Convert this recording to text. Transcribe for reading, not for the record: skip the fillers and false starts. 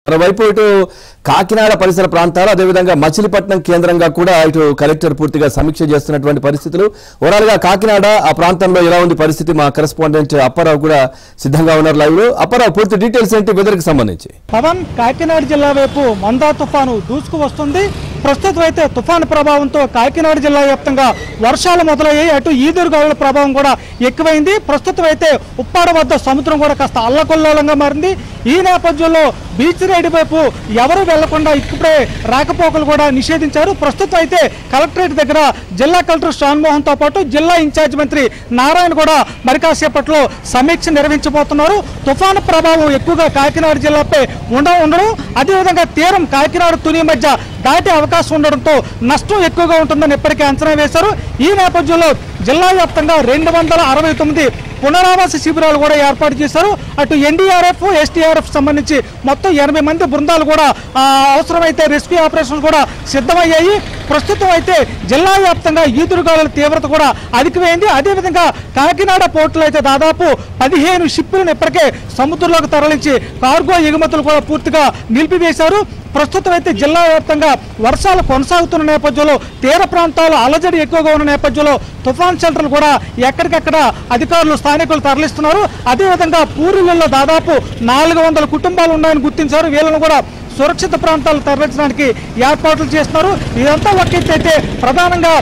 మరోవైపు ఇటు కాకినాడ పరిసర ప్రాంతాలు అదేవిధంగా మచిలీపట్నం కేంద్రంగా కూడా ఇటు కలెక్టర్ పూర్తిగా సమీక్ష చేస్తున్నటువంటి పరిస్థితులు. ఓవరాల్ గా కాకినాడ ఆ ప్రాంతంలో ఎలా ఉంది పరిస్థితి, మా కరెస్పాండెంట్ అప్పారావు కూడా సిద్ధంగా ఉన్నారు లైవ్ లో. అప్పారావు, పూర్తి డీటెయిల్స్ ఏంటి వెదర్ కి సంబంధించి? పవన్, కాకినాడ జిల్లా వైపు మందా తుఫాను దూసుకు వస్తుంది. ప్రస్తుతం అయితే తుఫాను ప్రభావంతో కాకినాడ జిల్లా వ్యాప్తంగా వర్షాలు మొదలయ్యాయి. అటు ఈదురుగాలుల ప్రభావం కూడా ఎక్కువైంది. ప్రస్తుతం అయితే ఉప్పాడ వద్ద సముద్రం కూడా కాస్త అల్లకొల్లోలంగా మారింది. ఈ నేపథ్యంలో బీచ్ రైడ్ వైపు ఎవరు వెళ్లకుండా ఇప్పుడే రాకపోకలు కూడా నిషేధించారు. ప్రస్తుతం అయితే కలెక్టరేట్ దగ్గర జిల్లా కలెక్టర్ షాన్మోహన్ తో పాటు జిల్లా ఇన్ఛార్జ్ మంత్రి నారాయణ కూడా మరి కాసేపట్లో సమీక్ష నిర్వహించబోతున్నారు. తుఫాను ప్రభావం ఎక్కువగా కాకినాడ జిల్లాపై ఉండడం, అదేవిధంగా తీరం కాకినాడ తుని మధ్య దాటే అవకాశం ఉండడంతో నష్టం ఎక్కువగా ఉంటుందని ఇప్పటికే అంచనా వేశారు. ఈ నేపథ్యంలో జిల్లా వ్యాప్తంగా 269 పునరావాస శిబిరాలు కూడా ఏర్పాటు చేశారు. అటు ఎన్డీఆర్ఎఫ్, ఎస్టీఆర్ఎఫ్ సంబంధించి మొత్తం 80 మంది బృందాలు కూడా అవసరమైతే రెస్క్యూ ఆపరేషన్స్ కూడా సిద్ధమయ్యాయి. ప్రస్తుతం అయితే జిల్లా వ్యాప్తంగా ఈదురుగాలుల తీవ్రత కూడా అధికమైంది. అదేవిధంగా కాకినాడ పోర్టులో అయితే దాదాపు 15 షిప్పులను ఇప్పటికే సముద్రంలోకి తరలించి కార్గో ఎగుమతులు కూడా పూర్తిగా నిలిపివేశారు. ప్రస్తుతం అయితే జిల్లా వ్యాప్తంగా వర్షాలు కొనసాగుతున్న నేపథ్యంలో తీర ప్రాంతాలు అలజడి ఎక్కువగా ఉన్న నేపథ్యంలో తుఫాన్ షెల్టర్లు కూడా ఎక్కడికెక్కడ అధికారులు స్థానికులు తరలిస్తున్నారు. అదేవిధంగా పూరిలలో దాదాపు 400 కుటుంబాలు ఉన్నాయని గుర్తించారు. వీళ్ళను కూడా సురక్షిత ప్రాంతాలు తరలించడానికి ఏర్పాట్లు చేస్తున్నారు. ఇదంతా ఒకెత్తైతే ప్రధానంగా